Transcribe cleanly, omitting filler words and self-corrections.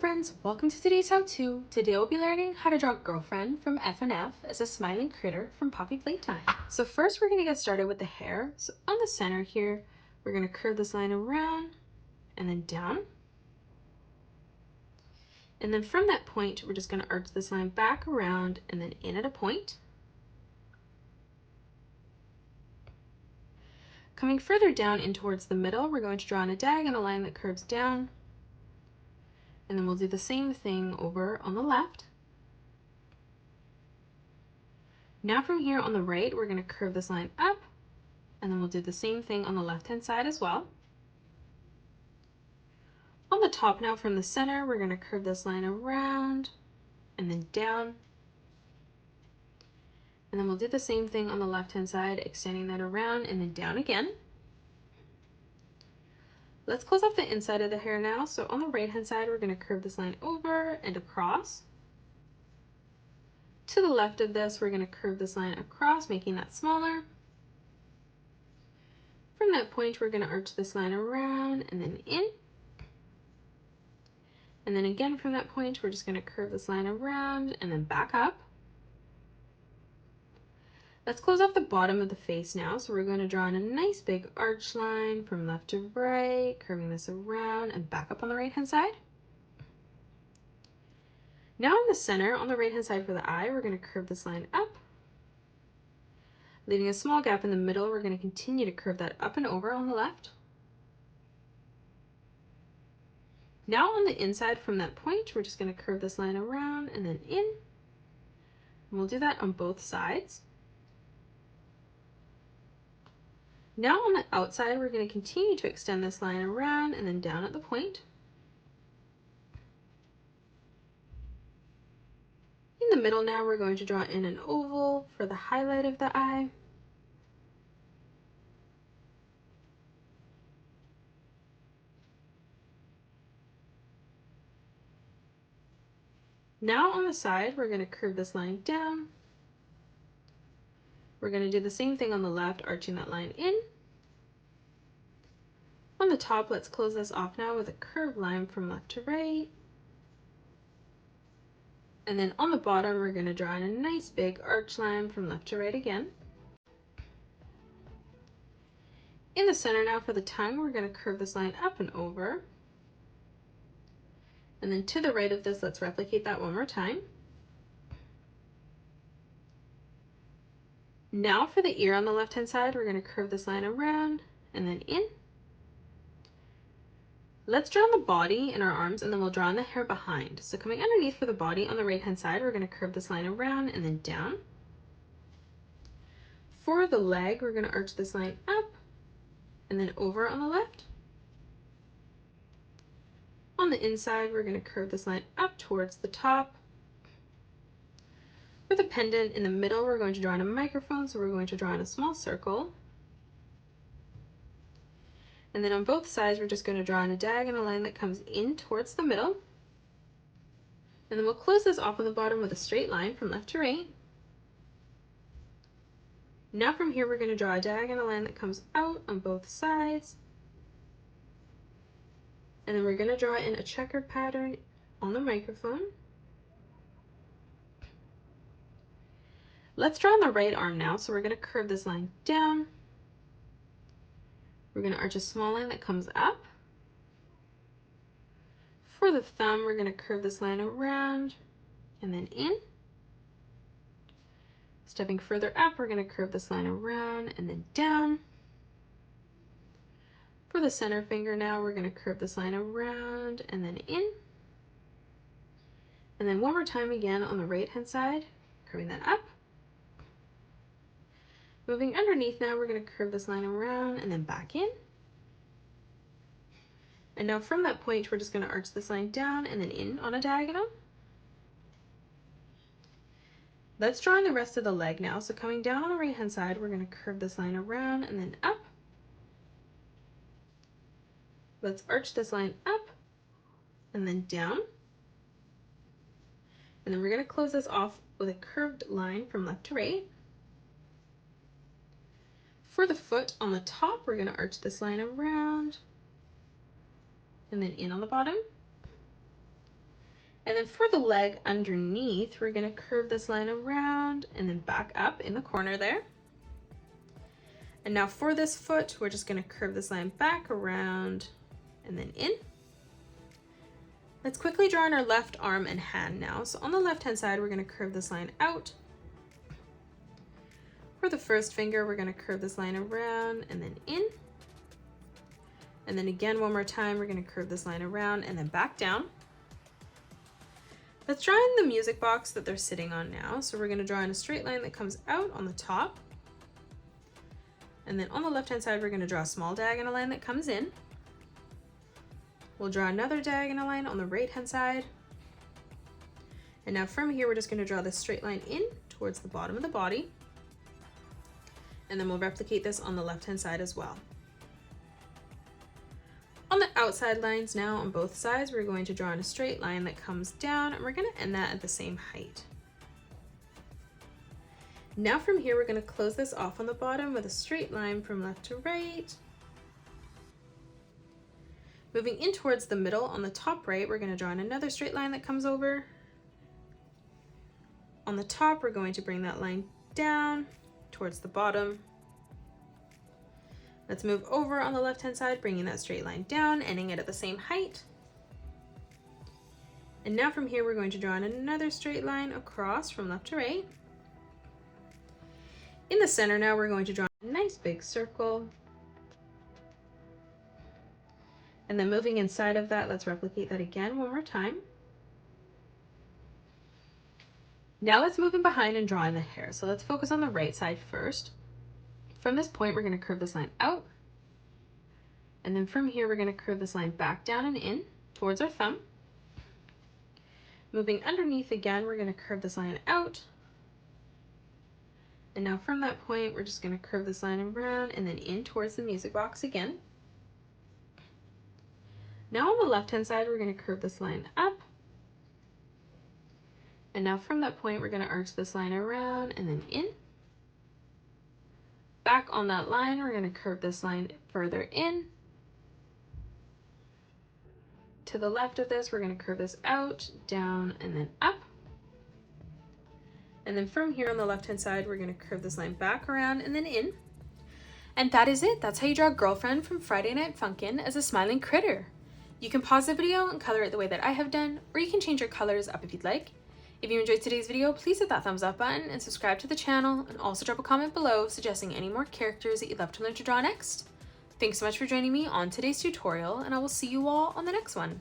friends, welcome to today's how-to. Today we'll be learning how to draw Girlfriend from FNF as a smiling critter from Poppy Playtime. So first we're going to get started with the hair. So on the center here, we're going to curve this line around and then down. And then from that point, we're just going to arch this line back around and then in at a point. Coming further down in towards the middle, we're going to draw on a diagonal line that curves down. And then we'll do the same thing over on the left. Now from here on the right, we're going to curve this line up, and then we'll do the same thing on the left-hand side as well. On the top now from the center, we're going to curve this line around and then down. And then we'll do the same thing on the left-hand side, extending that around and then down again. Let's close off the inside of the hair now. So on the right-hand side, we're going to curve this line over and across. To the left of this, we're going to curve this line across, making that smaller. From that point, we're going to arch this line around and then in. And then again from that point, we're just going to curve this line around and then back up. Let's close off the bottom of the face now. So we're going to draw in a nice big arch line from left to right, curving this around and back up on the right-hand side. Now in the center, on the right-hand side for the eye, we're going to curve this line up. Leaving a small gap in the middle, we're going to continue to curve that up and over on the left. Now on the inside from that point, we're just going to curve this line around and then in. And we'll do that on both sides. Now on the outside, we're going to continue to extend this line around and then down at the point. In the middle now, we're going to draw in an oval for the highlight of the eye. Now on the side, we're going to curve this line down. We're going to do the same thing on the left, arching that line in. On the top, let's close this off now with a curved line from left to right. And then on the bottom, we're going to draw in a nice big arch line from left to right again. In the center now for the tongue, we're going to curve this line up and over. And then to the right of this, let's replicate that one more time. Now for the ear on the left-hand side, we're going to curve this line around and then in. Let's draw on the body and our arms, and then we'll draw on the hair behind. So coming underneath for the body on the right-hand side, we're going to curve this line around and then down. For the leg, we're going to arch this line up and then over on the left. On the inside, we're going to curve this line up towards the top. For the pendant in the middle, we're going to draw in a microphone, so we're going to draw in a small circle. And then on both sides, we're just going to draw in a diagonal line that comes in towards the middle. And then we'll close this off on the bottom with a straight line from left to right. Now from here, we're going to draw a diagonal line that comes out on both sides. And then we're going to draw in a checkered pattern on the microphone. Let's draw on the right arm now. So we're going to curve this line down. We're going to arch a small line that comes up. For the thumb, we're going to curve this line around and then in. Stepping further up, we're going to curve this line around and then down. For the center finger now, we're going to curve this line around and then in. And then one more time again on the right-hand side, curving that up. Moving underneath now, we're going to curve this line around and then back in. And now from that point, we're just going to arch this line down and then in on a diagonal. Let's draw in the rest of the leg now. So coming down on the right-hand side, we're going to curve this line around and then up. Let's arch this line up and then down. And then we're going to close this off with a curved line from left to right. For the foot on the top, we're going to arch this line around and then in on the bottom. And then for the leg underneath, we're gonna curve this line around and then back up in the corner there. And now for this foot, we're just gonna curve this line back around and then in. Let's quickly draw in our left arm and hand now. So on the left-hand side, we're gonna curve this line out. For the first finger, we're gonna curve this line around and then in. And then again, one more time, we're gonna curve this line around and then back down. Let's draw in the music box that they're sitting on now. So we're gonna draw in a straight line that comes out on the top. And then on the left-hand side, we're gonna draw a small diagonal line that comes in. We'll draw another diagonal line on the right-hand side. And now from here, we're just gonna draw this straight line in towards the bottom of the body. And then we'll replicate this on the left-hand side as well. On the outside lines now on both sides, we're going to draw in a straight line that comes down and we're gonna end that at the same height. Now from here, we're gonna close this off on the bottom with a straight line from left to right. Moving in towards the middle on the top right, we're gonna draw in another straight line that comes over. On the top, we're going to bring that line down towards the bottom. Let's move over on the left-hand side, bringing that straight line down, ending it at the same height. And now from here, we're going to draw in another straight line across from left to right. In the center now, we're going to draw a nice big circle. And then moving inside of that, let's replicate that again one more time. Now let's move in behind and draw in the hair. So let's focus on the right side first. From this point, we're going to curve this line out. And then from here, we're going to curve this line back down and in towards our thumb. Moving underneath again, we're going to curve this line out. And now from that point, we're just going to curve this line around and then in towards the music box again. Now on the left-hand side, we're going to curve this line up. And now from that point, we're going to arch this line around and then in. Back on that line, we're going to curve this line further in. To the left of this, we're going to curve this out, down, and then up. And then from here on the left-hand side, we're going to curve this line back around and then in. And that is it. That's how you draw a girlfriend from Friday Night Funkin' as a smiling critter. You can pause the video and color it the way that I have done, or you can change your colors up if you'd like. If you enjoyed today's video, please hit that thumbs up button and subscribe to the channel, and also drop a comment below suggesting any more characters that you'd love to learn to draw next. Thanks so much for joining me on today's tutorial, and I will see you all on the next one.